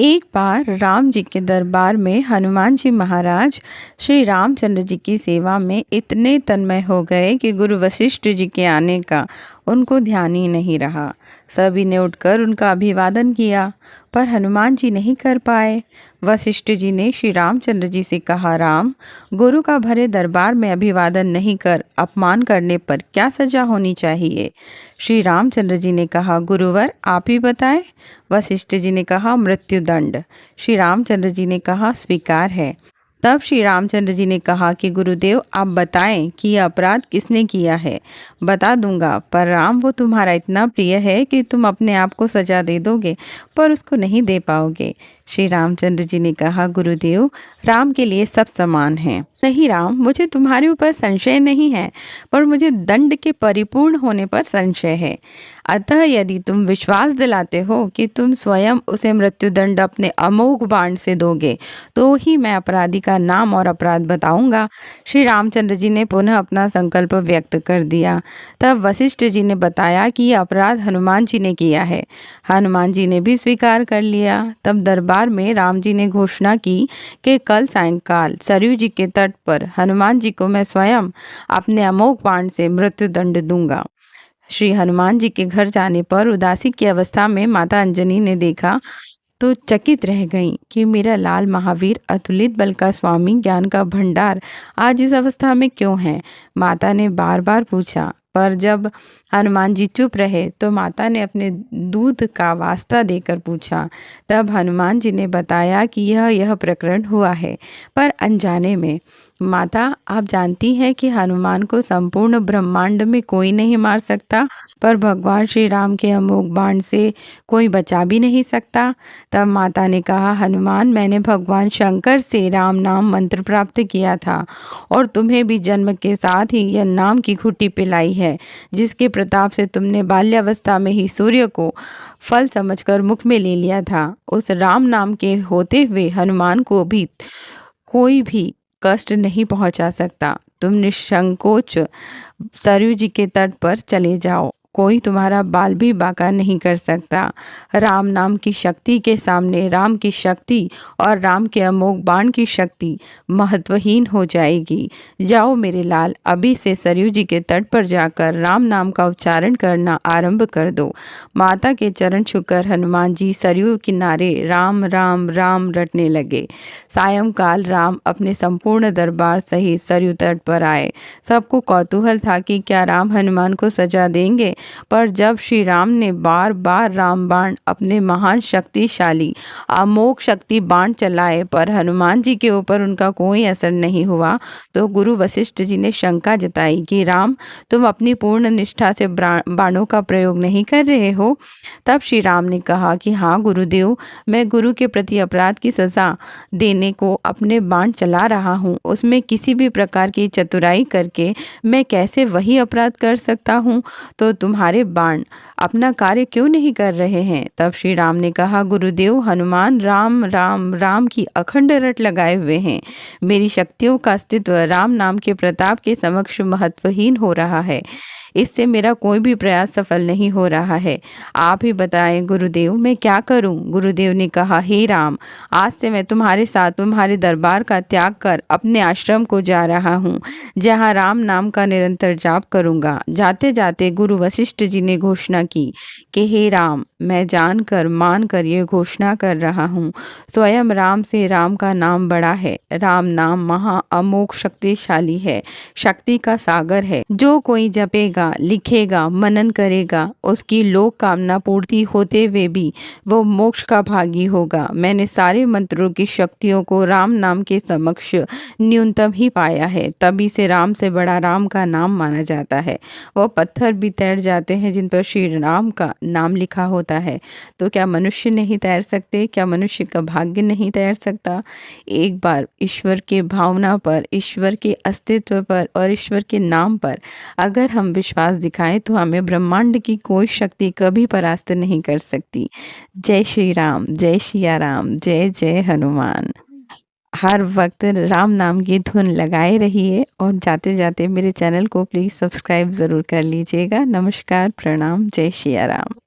एक बार राम जी के दरबार में हनुमान जी महाराज श्री रामचंद्र जी की सेवा में इतने तन्मय हो गए कि गुरु वशिष्ठ जी के आने का उनको ध्यान ही नहीं रहा। सभी ने उठकर उनका अभिवादन किया, पर हनुमान जी नहीं कर पाए। वशिष्ठ जी ने श्री रामचंद्र जी से कहा, राम, गुरु का भरे दरबार में अभिवादन नहीं कर अपमान करने पर क्या सजा होनी चाहिए? श्री रामचंद्र जी ने कहा, गुरुवर आप ही बताएं। वशिष्ठ जी ने कहा, मृत्युदंड। श्री रामचंद्र जी ने कहा, स्वीकार है। तब श्री रामचंद्र जी ने कहा कि गुरुदेव आप बताएं कि यह अपराध किसने किया है। बता दूंगा, पर राम वो तुम्हारा इतना प्रिय है कि तुम अपने आप को सजा दे दोगे पर उसको नहीं दे पाओगे। श्री रामचंद्र जी ने कहा, गुरुदेव राम के लिए सब समान हैं। नहीं राम, मुझे तुम्हारे ऊपर संशय नहीं है, पर मुझे दंड के परिपूर्ण होने पर संशय है। अतः यदि तुम विश्वास दिलाते हो कि तुम स्वयं उसे मृत्युदंड अपने अमोघ बाण से दोगे, तो ही मैं अपराधी का नाम और अपराध बताऊंगा। श्री रामचंद्र जी ने पुनः अपना संकल्प व्यक्त कर दिया। तब वशिष्ठ जी ने बताया कि यह अपराध हनुमान जी ने किया है। हनुमान जी ने भी स्वीकार कर लिया। तब दरबार में राम जी ने घोषणा की कि कल सायंकाल सरयू जी के तट पर हनुमान जी को मैं स्वयं अपने अमोघ बाण से मृत्युदंड दूंगा। श्री हनुमान जी के घर जाने पर उदासी की अवस्था में माता अंजनी ने देखा तो चकित रह गईं कि मेरा लाल महावीर अतुलित बल का स्वामी, ज्ञान का भंडार आज इस अवस्था में क्यों है? माता ने बार बार पूछा, पर जब हनुमान जी चुप रहे तो माता ने अपने दूध का वास्ता देकर पूछा। तब हनुमान जी ने बताया कि यह प्रकरण हुआ है, पर अनजाने में। माता, आप जानती हैं कि हनुमान को संपूर्ण ब्रह्मांड में कोई नहीं मार सकता, पर भगवान श्री राम के अमोघ बाण से कोई बचा भी नहीं सकता। तब माता ने कहा, हनुमान, मैंने भगवान शंकर से राम नाम मंत्र प्राप्त किया था और तुम्हें भी जन्म के साथ ही यह नाम की खुटी पिलाई है, जिसके प्रताप से तुमने बाल्यावस्था में ही सूर्य को फल समझकर मुख में ले लिया था। उस राम नाम के होते हुए हनुमान को भी कोई भी कष्ट नहीं पहुंचा सकता। तुम निसंकोच सरयू जी के तट पर चले जाओ, कोई तुम्हारा बाल भी बांका नहीं कर सकता। राम नाम की शक्ति के सामने राम की शक्ति और राम के अमोघ बाण की शक्ति महत्वहीन हो जाएगी। जाओ मेरे लाल, अभी से सरयू जी के तट पर जाकर राम नाम का उच्चारण करना आरंभ कर दो। माता के चरण छूकर हनुमान जी सरयू किनारे राम राम राम रटने लगे। सायंकाल राम अपने संपूर्ण दरबार सहित सरयू तट पर आए। सबको कौतूहल था कि क्या राम हनुमान को सजा देंगे, पर जब श्री राम ने बार बार राम बाण अपने महान शक्तिशाली अमोघ शक्ति बाण चलाए पर हनुमान जी के ऊपर उनका कोई असर नहीं हुआ, तो गुरु वशिष्ठ जी ने शंका जताई कि राम, तुम अपनी पूर्ण निष्ठा से बाणों का प्रयोग नहीं कर रहे हो। तब श्री राम ने कहा कि हाँ गुरुदेव, मैं गुरु के प्रति अपराध की सजा देने को अपने बाण चला रहा हूँ, उसमें किसी भी प्रकार की चतुराई करके मैं कैसे वही अपराध कर सकता हूँ? तो तुम्हारे बाण अपना कार्य क्यों नहीं कर रहे हैं? तब श्री राम ने कहा, गुरुदेव, हनुमान राम राम राम की अखंड रट लगाए हुए हैं। मेरी शक्तियों का अस्तित्व राम नाम के प्रताप के समक्ष महत्वहीन हो रहा है। इससे मेरा कोई भी प्रयास सफल नहीं हो रहा है। आप ही बताएं गुरुदेव, मैं क्या करूं? गुरुदेव ने कहा, हे राम, आज से मैं तुम्हारे साथ तुम्हारे दरबार का त्याग कर अपने आश्रम को जा रहा हूं, जहां राम नाम का निरंतर जाप करूंगा। जाते जाते गुरु वशिष्ठ जी ने घोषणा की कि हे राम, मैं जानकर मानकर ये घोषणा कर रहा हूँ, स्वयं राम से राम का नाम बड़ा है। राम नाम महा अमोघ शक्तिशाली है, शक्ति का सागर है। जो कोई जपेगा, लिखेगा, मनन करेगा, उसकी लोक कामना पूर्ति होते हुए भी वो मोक्ष का भागी होगा। मैंने सारे मंत्रों की शक्तियों को राम नाम के समक्ष न्यूनतम ही पाया है, तभी से राम से बड़ा राम का नाम माना जाता है। वो पत्थर भी तैर जाते हैं जिन पर श्री राम का नाम लिखा होता है, तो क्या मनुष्य नहीं तैर सकते? क्या मनुष्य का भाग्य नहीं तैर सकता? एक बार ईश्वर के भावना पर, ईश्वर के अस्तित्व पर और ईश्वर के नाम पर अगर हम विश्वास दिखाएं तो हमें ब्रह्मांड की कोई शक्ति कभी परास्त नहीं कर सकती। जय श्री राम, जय सिया राम, जय जय हनुमान। हर वक्त राम नाम की धुन लगाए रहिए और जाते जाते मेरे चैनल को प्लीज़ सब्सक्राइब ज़रूर कर लीजिएगा। नमस्कार, प्रणाम, जय सिया राम।